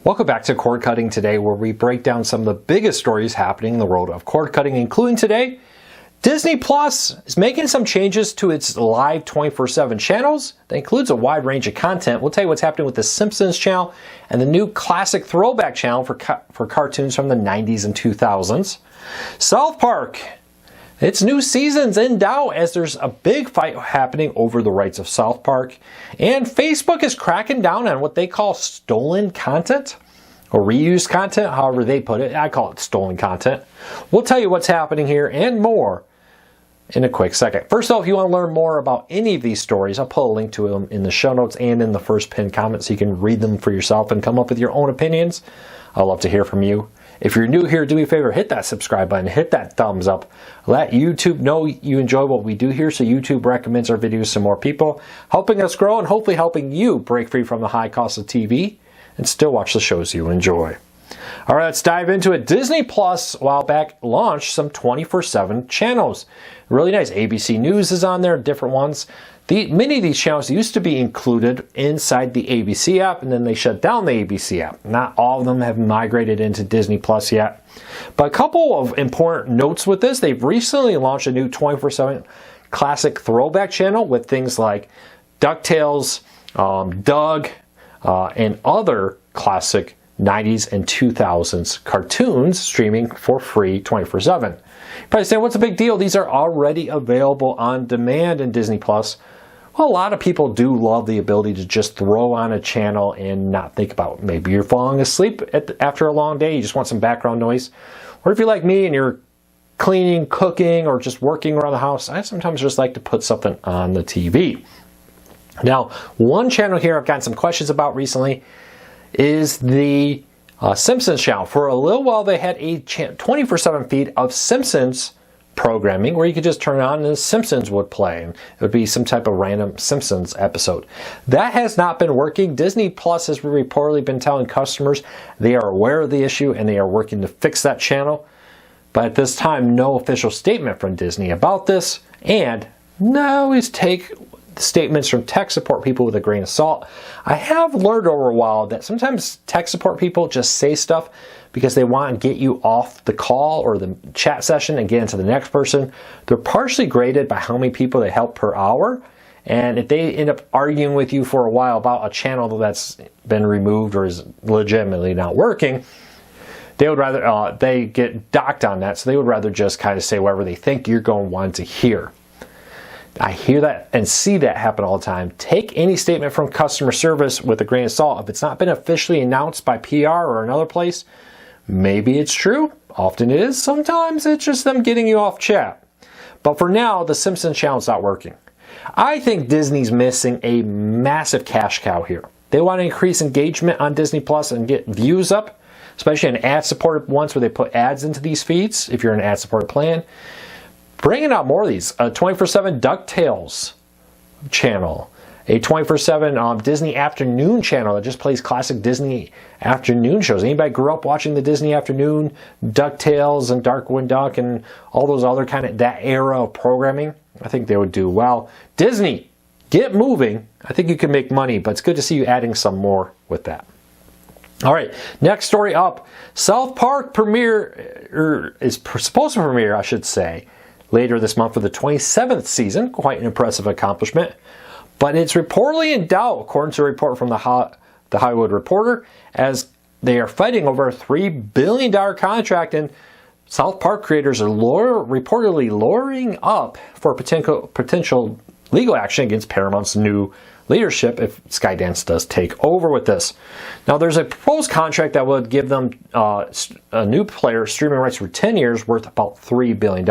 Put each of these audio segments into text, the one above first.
Welcome back to Cord Cutting Today, where we break down some of the biggest stories happening in the world of cord cutting, including today, Disney Plus is making some changes to its live 24/7 channels. That includes a wide range of content. We'll tell you what's happening with the Simpsons channel and the new classic throwback channel for cartoons from the 90s and 2000s. South Park, its new season's in doubt as there's a big fight happening over the rights of South Park. And Facebook is cracking down on what they call stolen content or reused content, however they put it. I call it stolen content. We'll tell you what's happening here and more in a quick second. First off, if you want to learn more about any of these stories, I'll put a link to them in the show notes and in the first pinned comment so you can read them for yourself and come up with your own opinions. I'd love to hear from you. If you're new here, do me a favor, hit that subscribe button, hit that thumbs up. Let YouTube know you enjoy what we do here so YouTube recommends our videos to more people, helping us grow and hopefully helping you break free from the high cost of TV and still watch the shows you enjoy. All right, let's dive into it. Disney Plus, a while back, launched some 24/7 channels. Really nice. ABC News is on there, different ones. Many of these channels used to be included inside the ABC app, and then they shut down the ABC app. Not all of them have migrated into Disney Plus yet. But a couple of important notes with this. They've recently launched a new 24/7 classic throwback channel with things like DuckTales, Doug, and other classic 90s and 2000s cartoons streaming for free 24/7. You're probably saying, what's the big deal? These are already available on demand in Disney Plus. Well, a lot of people do love the ability to just throw on a channel and not think about it. Maybe you're falling asleep after a long day, you just want some background noise. Or if you're like me and you're cleaning, cooking, or just working around the house, I sometimes just like to put something on the TV. Now, one channel here I've gotten some questions about recently is the Simpsons channel. For a little while, they had a 24/7 feed of Simpsons programming where you could just turn on and the Simpsons would play. And it would be some type of random Simpsons episode. That has not been working. Disney Plus has reportedly been telling customers they are aware of the issue and they are working to fix that channel. But at this time, no official statement from Disney about this. And now always take statements from tech support people with a grain of salt. I have learned over a while that sometimes tech support people just say stuff because they want to get you off the call or the chat session and get into the next person. They're partially graded by how many people they help per hour. And if they end up arguing with you for a while about a channel that's been removed or is legitimately not working, they would rather, they get docked on that. So they would rather just kind of say whatever they think you're going to want to hear. I hear that and see that happen all the time. Take any statement from customer service with a grain of salt. If it's not been officially announced by PR or another place, maybe it's true. Often it is. Sometimes it's just them getting you off chat. But for now, the Simpsons channel's not working. I think Disney's missing a massive cash cow here. They want to increase engagement on Disney Plus and get views up, especially in ad-supported ones where they put ads into these feeds if you're in an ad-supported plan. Bringing out more of these. A 24/7 DuckTales channel. A 24/7 Disney Afternoon channel that just plays classic Disney afternoon shows. Anybody grew up watching the Disney Afternoon, DuckTales and Darkwing Duck and all those other kind of, that era of programming? I think they would do well. Disney, get moving. I think you can make money, but it's good to see you adding some more with that. All right, next story up. South Park is supposed to premiere, I should say, later this month for the 27th season. Quite an impressive accomplishment. But it's reportedly in doubt, according to a report from the Hollywood Reporter, as they are fighting over a $3 billion contract, and South Park creators are reportedly lawyering up for potential legal action against Paramount's new leadership if Skydance does take over with this. Now, there's a proposed contract that would give them a new player streaming rights for 10 years worth about $3 billion.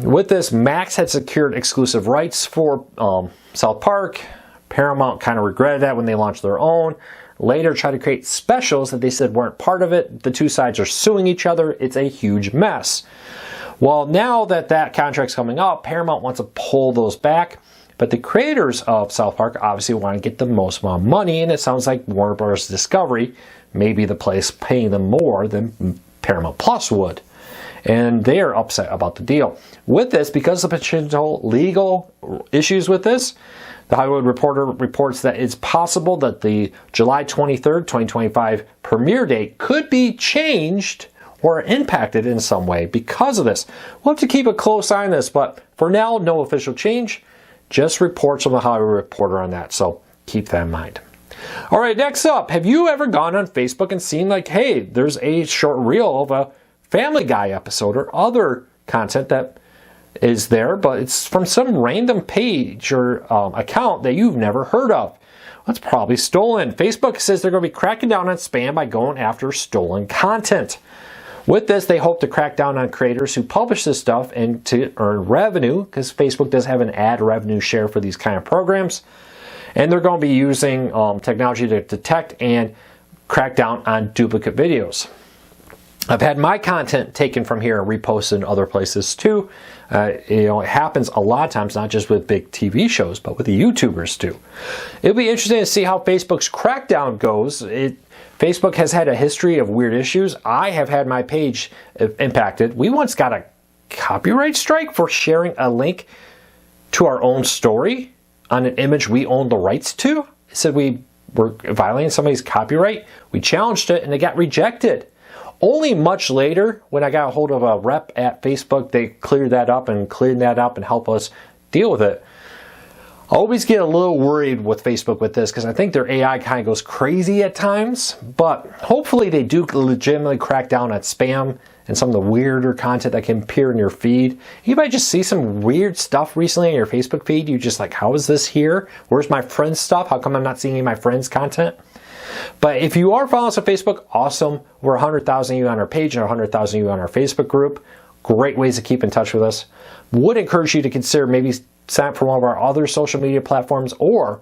With this, Max had secured exclusive rights for South Park. Paramount kind of regretted that when they launched their own. Later tried to create specials that they said weren't part of it. The two sides are suing each other. It's a huge mess. Well, now that contract's coming up, Paramount wants to pull those back. But the creators of South Park obviously want to get the most amount of money, and it sounds like Warner Bros. Discovery may be the place paying them more than Paramount Plus would. and they are upset about the deal. With this, because of potential legal issues with this, The Hollywood Reporter reports that it's possible that the July 23rd, 2025 premiere date could be changed or impacted in some way because of this. We'll have to keep a close eye on this, but for now, no official change. Just reports from The Hollywood Reporter on that, so keep that in mind. All right, next up, have you ever gone on Facebook and seen like, hey, there's a short reel of a Family Guy episode or other content that is there, but it's from some random page or account that you've never heard of? That's probably stolen. Facebook says they're going to be cracking down on spam by going after stolen content. With this, they hope to crack down on creators who publish this stuff and to earn revenue, because Facebook does have an ad revenue share for these kind of programs. And they're going to be using technology to detect and crack down on duplicate videos. I've had my content taken from here and reposted in other places too. It happens a lot of times, not just with big TV shows, but with the YouTubers too. It'll be interesting to see how Facebook's crackdown goes. Facebook has had a history of weird issues. I have had my page impacted. We once got a copyright strike for sharing a link to our own story on an image we owned the rights to. It said we were violating somebody's copyright. We challenged it and it got rejected. Only much later, when I got a hold of a rep at Facebook, they cleared that up and helped us deal with it. I always get a little worried with Facebook with this because I think their AI kind of goes crazy at times, but hopefully they do legitimately crack down on spam and some of the weirder content that can appear in your feed. You might just see some weird stuff recently in your Facebook feed. You just like, how is this here? Where's my friend's stuff? How come I'm not seeing any of my friend's content? But if you are following us on Facebook, awesome. We're 100,000 of you on our page and 100,000 of you on our Facebook group. Great ways to keep in touch with us. Would encourage you to consider maybe sign up for one of our other social media platforms or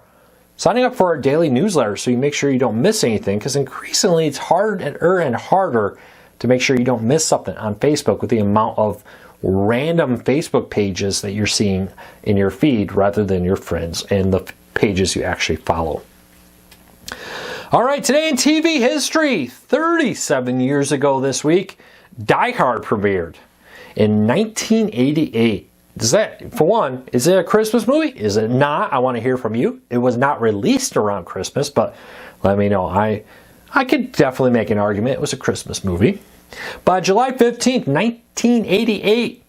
signing up for our daily newsletter so you make sure you don't miss anything, because increasingly it's harder and harder to make sure you don't miss something on Facebook with the amount of random Facebook pages that you're seeing in your feed rather than your friends and the pages you actually follow. All right, today in TV history, 37 years ago this week, Die Hard premiered in 1988. For one, is it a Christmas movie? Is it not? I want to hear from you. It was not released around Christmas, but let me know. I could definitely make an argument it was a Christmas movie. By July 15th, 1988,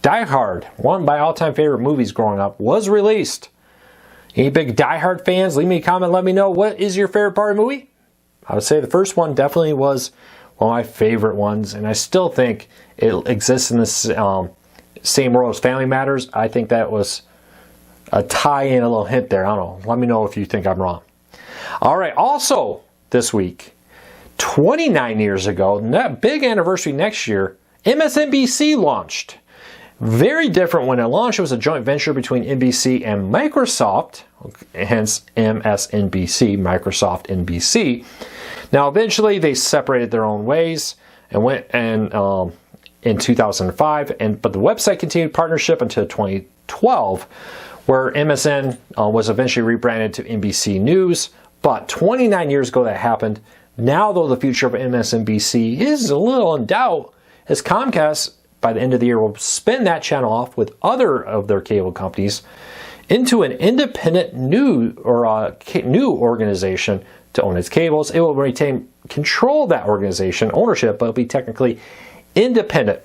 Die Hard, one of my all-time favorite movies growing up, was released. Any big Die Hard fans? Leave me a comment. Let me know, what is your favorite part of the movie? I would say the first one definitely was one of my favorite ones, and I still think it exists in this same role as Family Matters. I think that was a tie-in, a little hint there. I don't know. Let me know if you think I'm wrong. All right. Also, this week, 29 years ago, big anniversary next year, MSNBC launched. Very different when it launched. It was a joint venture between NBC and Microsoft, hence MSNBC, Microsoft NBC. Now, eventually, they separated their own ways and went in 2005, but the website continued partnership until 2012, where MSN was eventually rebranded to NBC News. But 29 years ago that happened. Now, though, the future of MSNBC is a little in doubt, as Comcast, by the end of the year, will spin that channel off with other of their cable companies into an independent new organization to own its cables. It will retain control of that organization, ownership, but it'll be technically independent.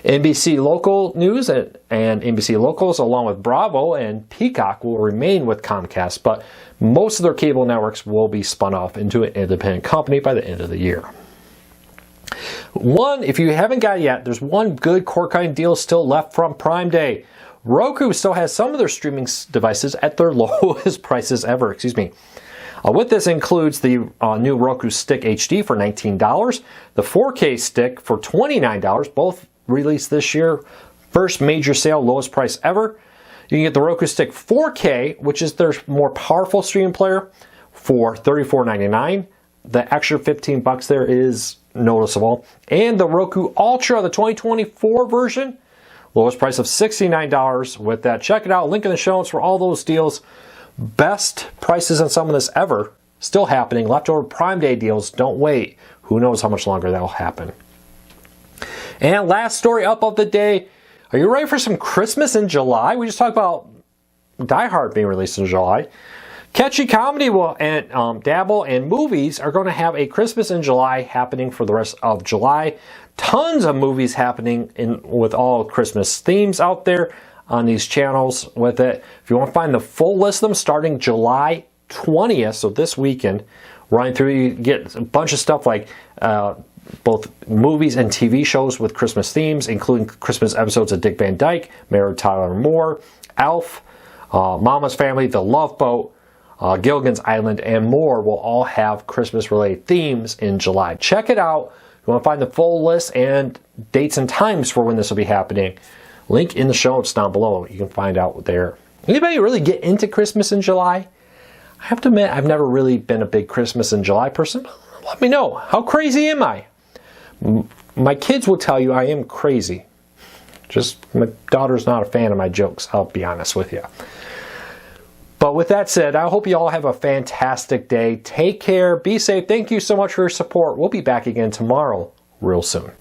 NBC Local News and NBC Locals, along with Bravo and Peacock, will remain with Comcast, but most of their cable networks will be spun off into an independent company by the end of the year. If you haven't got it yet, there's one good cord-cutting deal still left from Prime Day. Roku still has some of their streaming devices at their lowest prices ever. With this includes the new Roku Stick HD for $19, the 4K Stick for $29, both released this year. First major sale, lowest price ever. You can get the Roku Stick 4K, which is their more powerful streaming player, for $34.99. The extra $15 there is noticeable. And the Roku Ultra, the 2024 version, lowest price of $69 with that. Check it out. Link in the show notes for all those deals. Best prices on some of this ever. Still happening. Leftover Prime Day deals. Don't wait. Who knows how much longer that will happen. And last story up of the day. Are you ready for some Christmas in July? We just talked about Die Hard being released in July. Catchy comedy and Dabble and movies are going to have a Christmas in July happening for the rest of July. Tons of movies happening with all Christmas themes out there on these channels with it. If you want to find the full list of them starting July 20th, so this weekend, running through, you get a bunch of stuff like both movies and TV shows with Christmas themes, including Christmas episodes of Dick Van Dyke, Mary Tyler Moore, Elf, Mama's Family, The Love Boat, Gilligan's Island, and more will all have Christmas-related themes in July. Check it out. If you want to find the full list and dates and times for when this will be happening, link in the show notes down below. You can find out there. Anybody really get into Christmas in July? I have to admit, I've never really been a big Christmas in July person. Let me know. How crazy am I? My kids will tell you I am crazy. Just my daughter's not a fan of my jokes, I'll be honest with you. But with that said, I hope you all have a fantastic day. Take care, be safe. Thank you so much for your support. We'll be back again tomorrow, real soon.